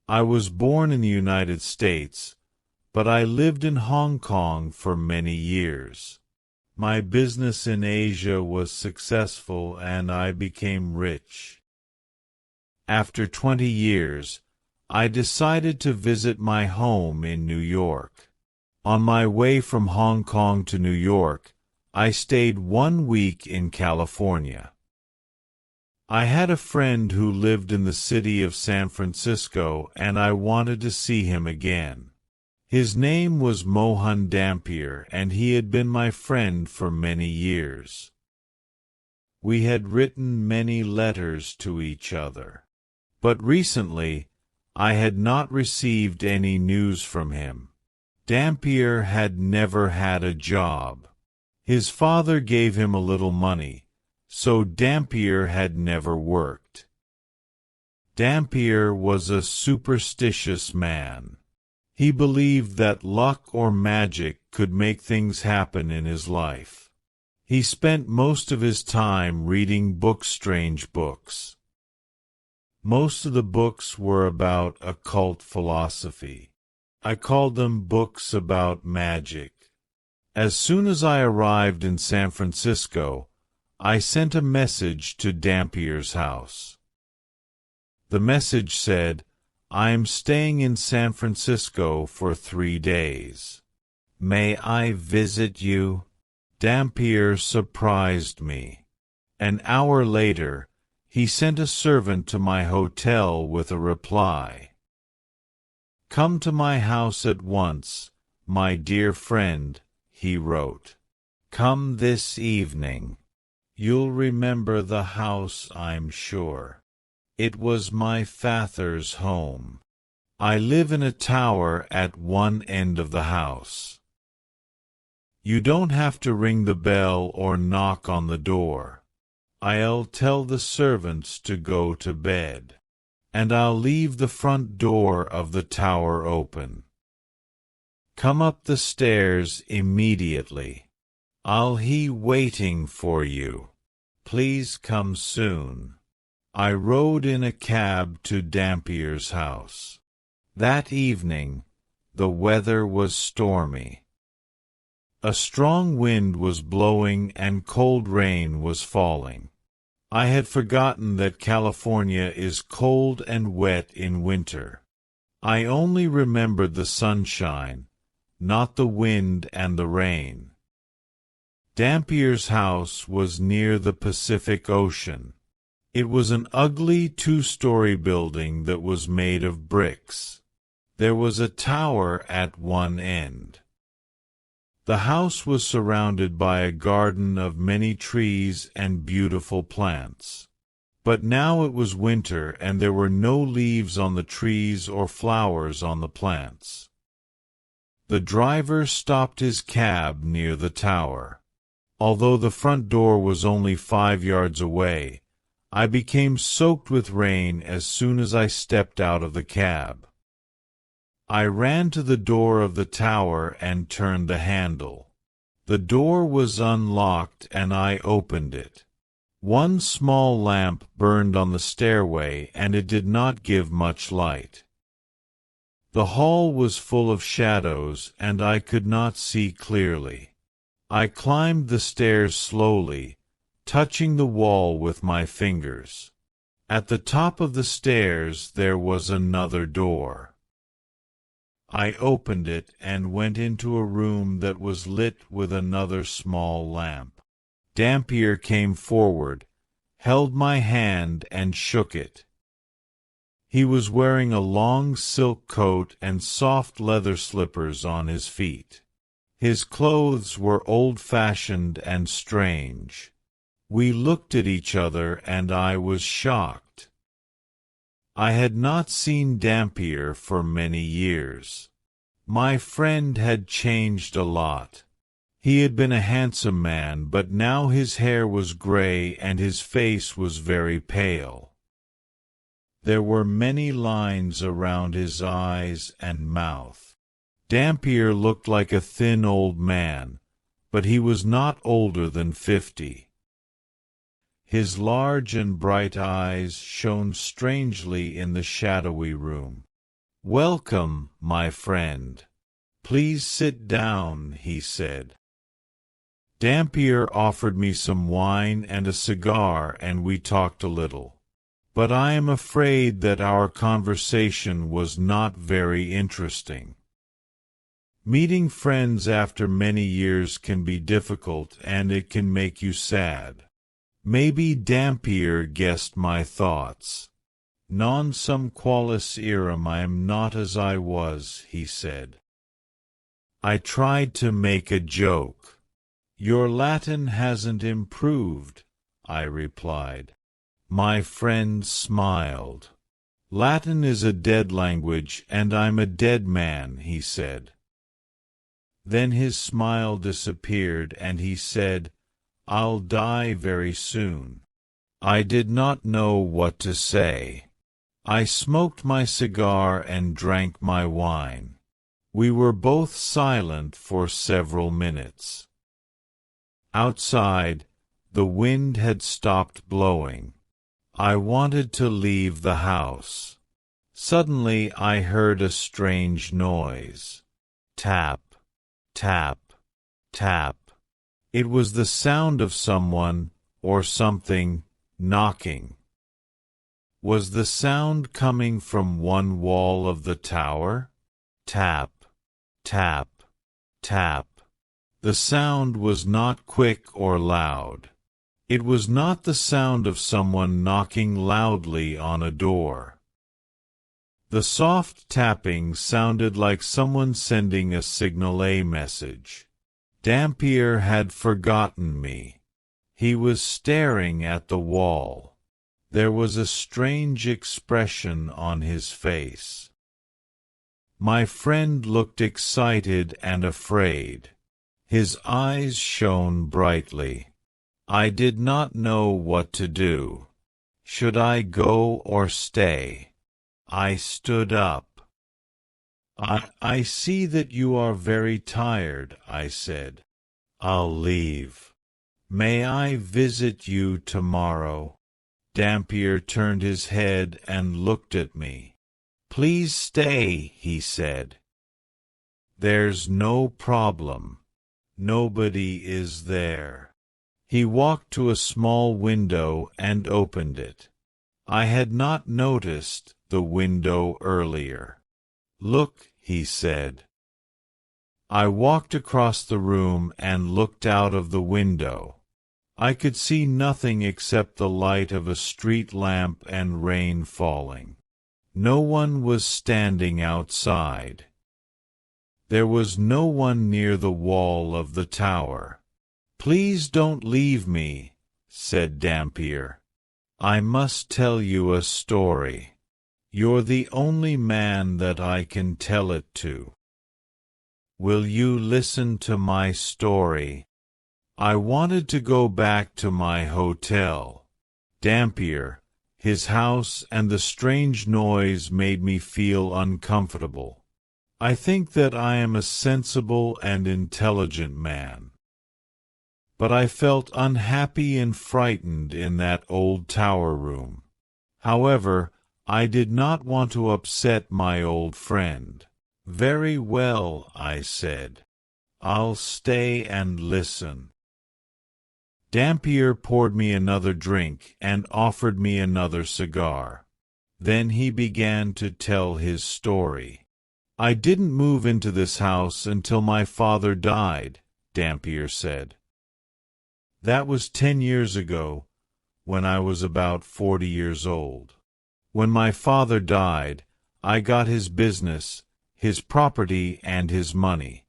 I was born in the United States, but I lived in Hong Kong for many years. My business in Asia was successful and I became rich. After 20 years, I decided to visit my home in New York. On my way from Hong Kong to New York, I stayed 1 week in California. I had a friend who lived in the city of San Francisco and I wanted to see him again. His name was Mohan Dampier and he had been my friend for many years. We had written many letters to each other. But recently, I had not received any news from him. Dampier had never had a job. His father gave him a little money, so Dampier had never worked. Dampier was a superstitious man. He believed that luck or magic could make things happen in his life. He spent most of his time reading strange books. Most of the books were about occult philosophy. I called them books about magic. As soon as I arrived in San Francisco, I sent a message to Dampier's house. The message said, "I'm staying in San Francisco for 3 days. May I visit you?" Dampier surprised me. An hour later, he sent a servant to my hotel with a reply. "Come to my house at once, my dear friend," he wrote. "Come this evening. You'll remember the house, I'm sure. It was my father's home. I live in a tower at one end of the house. You don't have to ring the bell or knock on the door. I'll tell the servants to go to bed, and I'll leave the front door of the tower open. Come up the stairs immediately. I'll be waiting for you. Please come soon." I rode in a cab to Dampier's house. That evening, the weather was stormy. A strong wind was blowing and cold rain was falling. I had forgotten that California is cold and wet in winter. I only remembered the sunshine, not the wind and the rain. Dampier's house was near the Pacific Ocean. It was an ugly 2-story building that was made of bricks. There was a tower at one end. The house was surrounded by a garden of many trees and beautiful plants. But now it was winter and there were no leaves on the trees or flowers on the plants. The driver stopped his cab near the tower. Although the front door was only 5 yards away, I became soaked with rain as soon as I stepped out of the cab. I ran to the door of the tower and turned the handle. The door was unlocked and I opened it. One small lamp burned on the stairway and it did not give much light. The hall was full of shadows and I could not see clearly. I climbed the stairs slowly, touching the wall with my fingers. At the top of the stairs there was another door. I opened it and went into a room that was lit with another small lamp. Dampier came forward, held my hand and shook it. He was wearing a long silk coat and soft leather slippers on his feet. His clothes were old-fashioned and strange. We looked at each other and I was shocked. I had not seen Dampier for many years. My friend had changed a lot. He had been a handsome man, but now his hair was gray and his face was very pale. There were many lines around his eyes and mouth. Dampier looked like a thin old man, but he was not older than 50. His large and bright eyes shone strangely in the shadowy room. "Welcome, my friend. Please sit down," he said. Dampier offered me some wine and a cigar, and we talked a little. But I am afraid that our conversation was not very interesting. Meeting friends after many years can be difficult, and it can make you sad. Maybe Dampier guessed my thoughts. "Non sum qualis eram, I am not as I was," he said. I tried to make a joke. "Your Latin hasn't improved," I replied. My friend smiled. "Latin is a dead language, and I'm a dead man," he said. Then his smile disappeared, and he said, "I'll die very soon." I did not know what to say. I smoked my cigar and drank my wine. We were both silent for several minutes. Outside, the wind had stopped blowing. I wanted to leave the house. Suddenly I heard a strange noise. Tap, tap, tap. It was the sound of someone, or something, knocking. Was the sound coming from one wall of the tower? Tap, tap, tap. The sound was not quick or loud. It was not the sound of someone knocking loudly on a door. The soft tapping sounded like someone sending a signal A message. Dampier had forgotten me. He was staring at the wall. There was a strange expression on his face. My friend looked excited and afraid. His eyes shone brightly. I did not know what to do. Should I go or stay? I stood up. I see that you are very tired," I said. "I'll leave. May I visit you tomorrow?" Dampier turned his head and looked at me. "Please stay," he said. "There's no problem. Nobody is there." He walked to a small window and opened it. I had not noticed the window earlier. "Look," he said. I walked across the room and looked out of the window. I could see nothing except the light of a street lamp and rain falling. No one was standing outside. There was no one near the wall of the tower. "Please don't leave me," said Dampier. "I must tell you a story. You're the only man that I can tell it to. Will you listen to my story?" I wanted to go back to my hotel. Dampier, his house, and the strange noise made me feel uncomfortable. I think that I am a sensible and intelligent man. But I felt unhappy and frightened in that old tower room. However, I did not want to upset my old friend. "Very well," I said. "I'll stay and listen." Dampier poured me another drink and offered me another cigar. Then he began to tell his story. "I didn't move into this house until my father died," Dampier said. "That was 10 years ago, when I was about 40 years old. When my father died, I got his business, his property, and his money.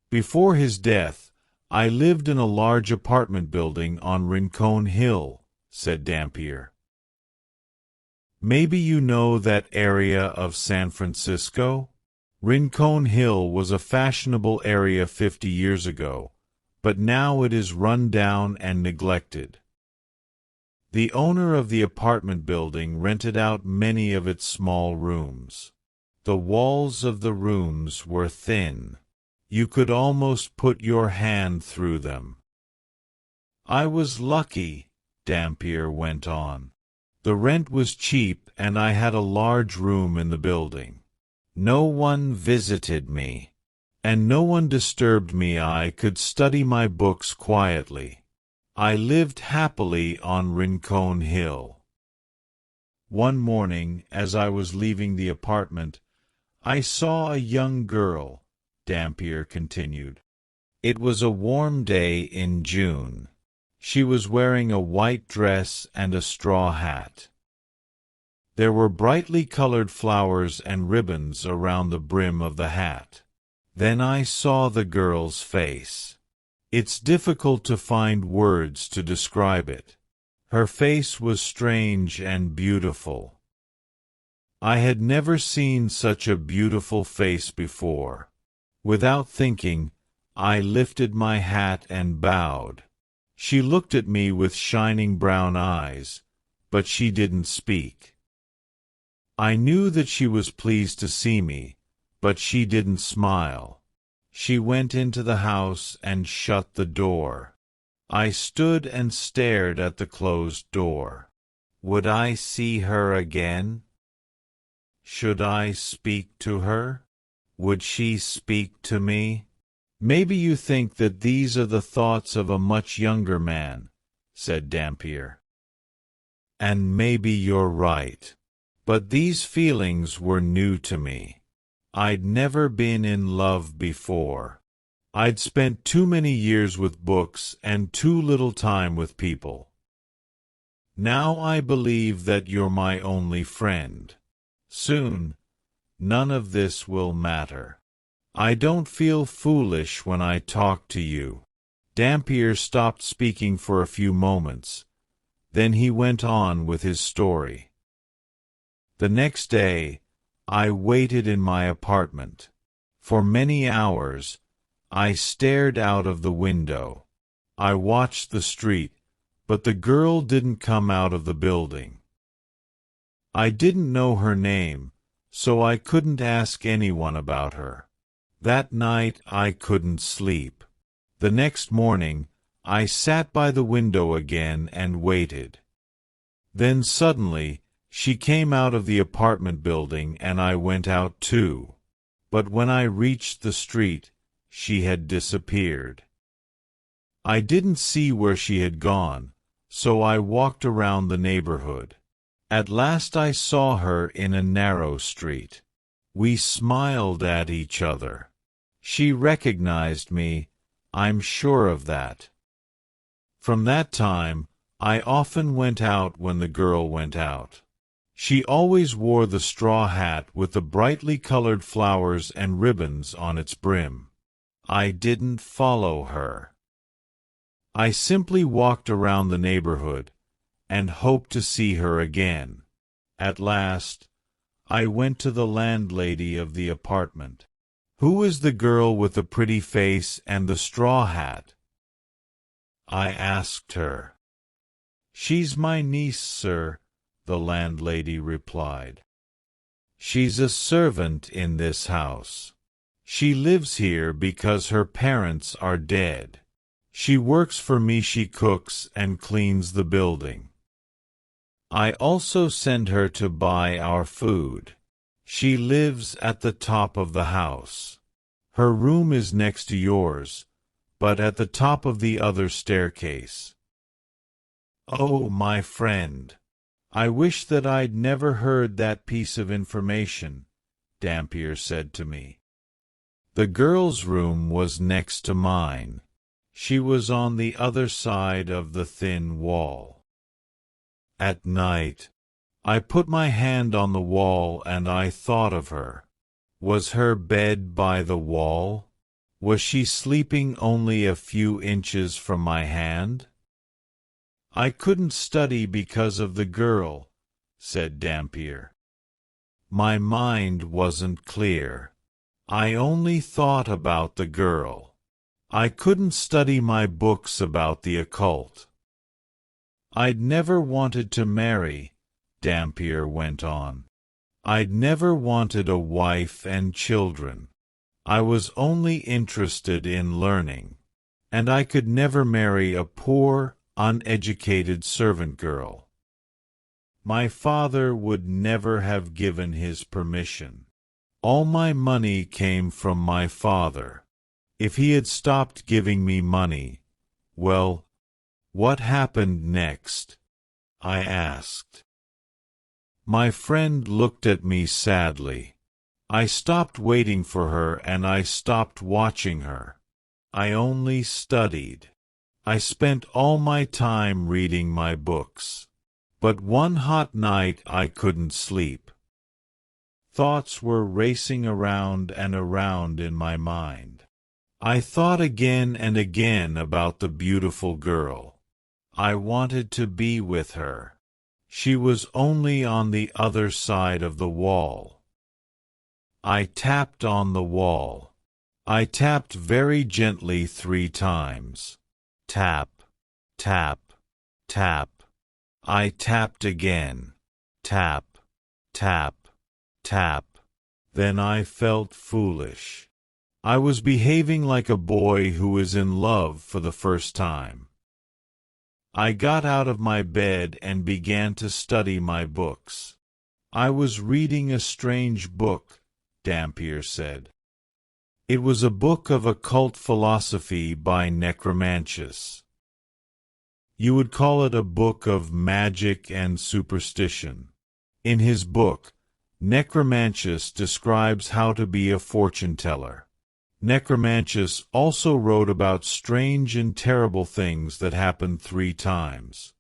Before his death, I lived in a large apartment building on Rincon Hill," said Dampier. "Maybe you know that area of San Francisco? Rincon Hill was a fashionable area 50 years ago, but now it is run down and neglected. The owner of the apartment building rented out many of its small rooms. The walls of the rooms were thin. You could almost put your hand through them. I was lucky," Dampier went on. "The rent was cheap and I had a large room in the building. No one visited me, and no one disturbed me. I could study my books quietly. I lived happily on Rincon Hill. One morning, as I was leaving the apartment, I saw a young girl, Dampier continued. It was a warm day in June. She was wearing a white dress and a straw hat. There were brightly colored flowers and ribbons around the brim of the hat. Then I saw the girl's face. It's difficult to find words to describe it. Her face was strange and beautiful. I had never seen such a beautiful face before. Without thinking, I lifted my hat and bowed. She looked at me with shining brown eyes, but she didn't speak. I knew that she was pleased to see me, but she didn't smile. She went into the house and shut the door. I stood and stared at the closed door. Would I see her again? Should I speak to her? Would she speak to me? Maybe you think that these are the thoughts of a much younger man, said Dampier. And maybe you're right. But these feelings were new to me. I'd never been in love before. I'd spent too many years with books and too little time with people. Now I believe that you're my only friend. Soon, none of this will matter. I don't feel foolish when I talk to you. Dampier stopped speaking for a few moments. Then he went on with his story. The next day, I waited in my apartment. For many hours, I stared out of the window. I watched the street, but the girl didn't come out of the building. I didn't know her name, so I couldn't ask anyone about her. That night I couldn't sleep. The next morning, I sat by the window again and waited. Then suddenly, she came out of the apartment building and I went out too. But when I reached the street, she had disappeared. I didn't see where she had gone, so I walked around the neighborhood. At last I saw her in a narrow street. We smiled at each other. She recognized me, I'm sure of that. From that time, I often went out when the girl went out. She always wore the straw hat with the brightly colored flowers and ribbons on its brim. I didn't follow her. I simply walked around the neighborhood and hoped to see her again. At last, I went to the landlady of the apartment. Who is the girl with the pretty face and the straw hat? I asked her. She's my niece, sir, the landlady replied. She's a servant in this house. She lives here because her parents are dead. She works for me. She cooks and cleans the building. I also send her to buy our food. She lives at the top of the house. Her room is next to yours, but at the top of the other staircase. Oh, my friend, I wish that I'd never heard that piece of information, Dampier said to me. The girl's room was next to mine. She was on the other side of the thin wall. At night, I put my hand on the wall and I thought of her. Was her bed by the wall? Was she sleeping only a few inches from my hand? I couldn't study because of the girl, said Dampier. My mind wasn't clear. I only thought about the girl. I couldn't study my books about the occult. I'd never wanted to marry, Dampier went on. I'd never wanted a wife and children. I was only interested in learning. And I could never marry a poor, uneducated servant girl. My father would never have given his permission. All my money came from my father. If he had stopped giving me money, well, what happened next? I asked. My friend looked at me sadly. I stopped waiting for her and I stopped watching her. I only studied. I spent all my time reading my books. But one hot night I couldn't sleep. Thoughts were racing around and around in my mind. I thought again and again about the beautiful girl. I wanted to be with her. She was only on the other side of the wall. I tapped on the wall. I tapped very gently 3 times. Tap, tap, tap. I tapped again. Tap, tap, tap. Then I felt foolish. I was behaving like a boy who is in love for the first time. I got out of my bed and began to study my books. I was reading a strange book, Dampier said. It was a book of occult philosophy by Necromantius. You would call it a book of magic and superstition. In his book, Necromantius describes how to be a fortune-teller. Necromantius also wrote about strange and terrible things that happened 3 times.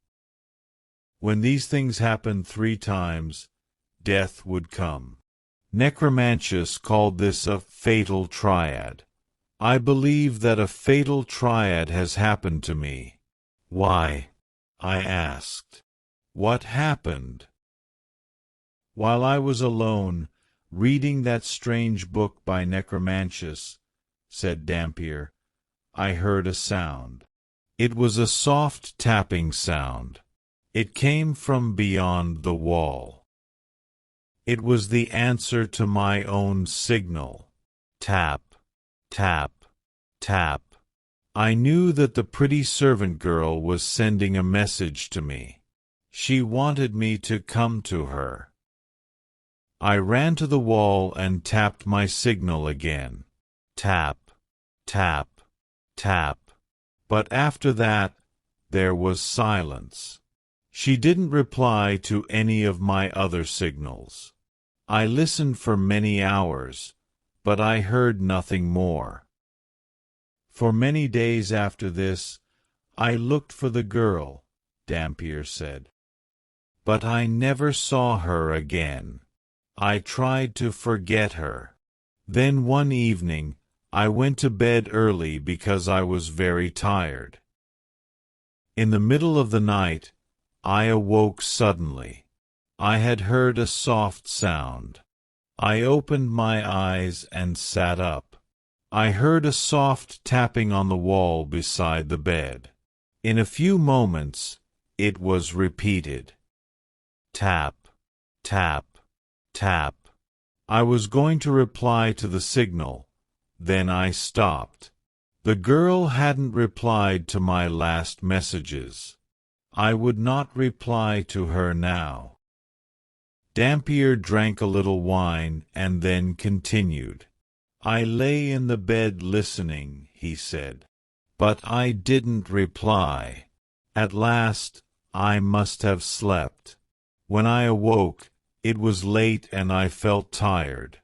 When these things happened 3 times, death would come. Necromantius called this a fatal triad. I believe that a fatal triad has happened to me. Why? I asked. What happened? While I was alone, reading that strange book by Necromantius, said Dampier, I heard a sound. It was a soft tapping sound. It came from beyond the wall. It was the answer to my own signal. Tap, tap, tap. I knew that the pretty servant girl was sending a message to me. She wanted me to come to her. I ran to the wall and tapped my signal again. Tap, tap, tap. But after that, there was silence. She didn't reply to any of my other signals. I listened for many hours, but I heard nothing more. For many days after this, I looked for the girl, Dampier said. But I never saw her again. I tried to forget her. Then one evening, I went to bed early because I was very tired. In the middle of the night, I awoke suddenly. I had heard a soft sound. I opened my eyes and sat up. I heard a soft tapping on the wall beside the bed. In a few moments, it was repeated. Tap, tap, tap. I was going to reply to the signal, then I stopped. The girl hadn't replied to my last messages. I would not reply to her now. Dampier drank a little wine and then continued. I lay in the bed listening, he said. But I didn't reply. At last, I must have slept. When I awoke, it was late and I felt tired.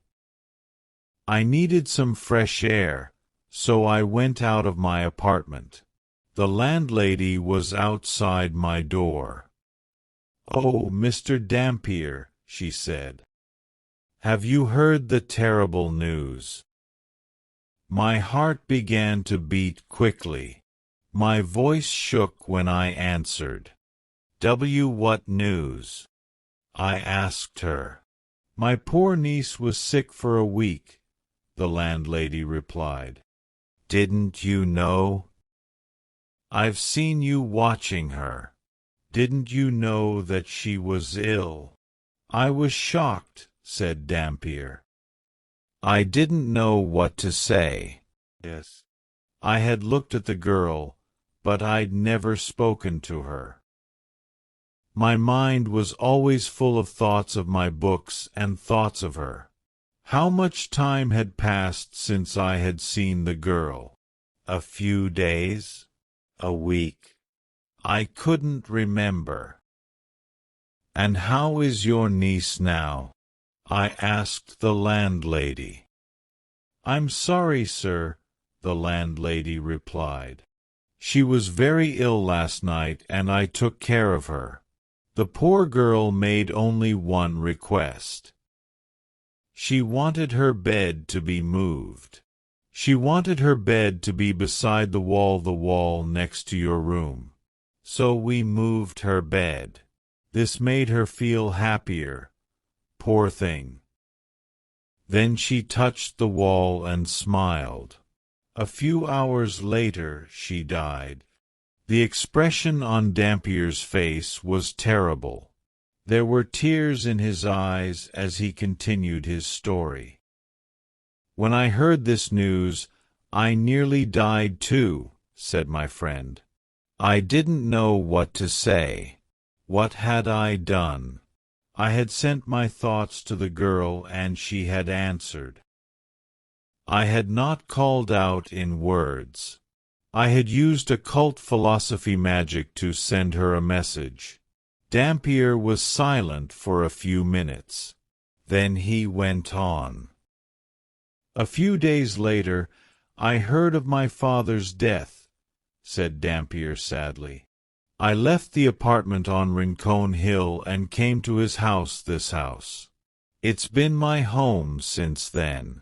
I needed some fresh air, so I went out of my apartment. The landlady was outside my door. "Oh, Mr. Dampier," she said. "Have you heard the terrible news?" My heart began to beat quickly. My voice shook when I answered. What news?" I asked her. "My poor niece was sick for a week," the landlady replied. "Didn't you know?" "I've seen you watching her. Didn't you know that she was ill?" I was shocked, said Dampier. I didn't know what to say. Yes. I had looked at the girl, but I'd never spoken to her. My mind was always full of thoughts of my books and thoughts of her. How much time had passed since I had seen the girl? A few days? A week? I couldn't remember. And how is your niece now? I asked the landlady. I'm sorry, sir, the landlady replied. She was very ill last night and I took care of her. The poor girl made only one request. She wanted her bed to be moved. She wanted her bed to be beside the wall next to your room. So we moved her bed. This made her feel happier. Poor thing. Then she touched the wall and smiled. A few hours later she died. The expression on Dampier's face was terrible. There were tears in his eyes as he continued his story. When I heard this news, I nearly died too, said my friend. I didn't know what to say. What had I done? I had sent my thoughts to the girl and she had answered. I had not called out in words. I had used occult philosophy magic to send her a message. Dampier was silent for a few minutes. Then he went on. A few days later, I heard of my father's death, said Dampier sadly. I left the apartment on Rincon Hill and came to his house, this house. It's been my home since then.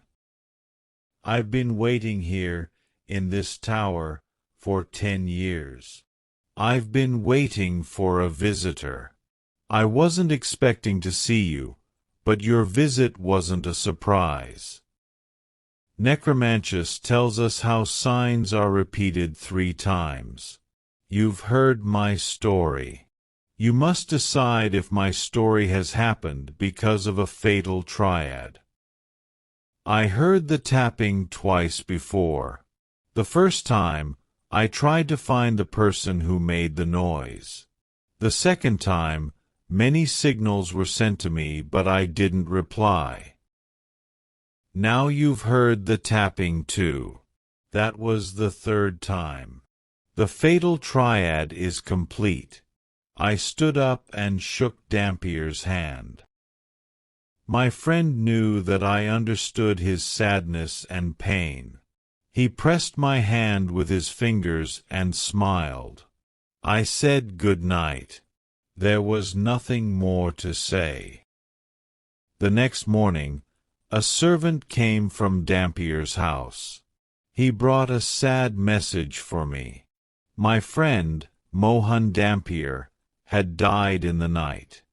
I've been waiting here, in this tower, for 10 years. I've been waiting for a visitor. I wasn't expecting to see you, but your visit wasn't a surprise. Necromantius tells us how signs are repeated 3 times. You've heard my story. You must decide if my story has happened because of a fatal triad. I heard the tapping twice before. The first time, I tried to find the person who made the noise. The second time, many signals were sent to me, but I didn't reply. Now you've heard the tapping too. That was the 3rd time. The fatal triad is complete. I stood up and shook Dampier's hand. My friend knew that I understood his sadness and pain. He pressed my hand with his fingers and smiled. I said good night. There was nothing more to say. The next morning, a servant came from Dampier's house. He brought a sad message for me. My friend, Mohan Dampier, had died in the night.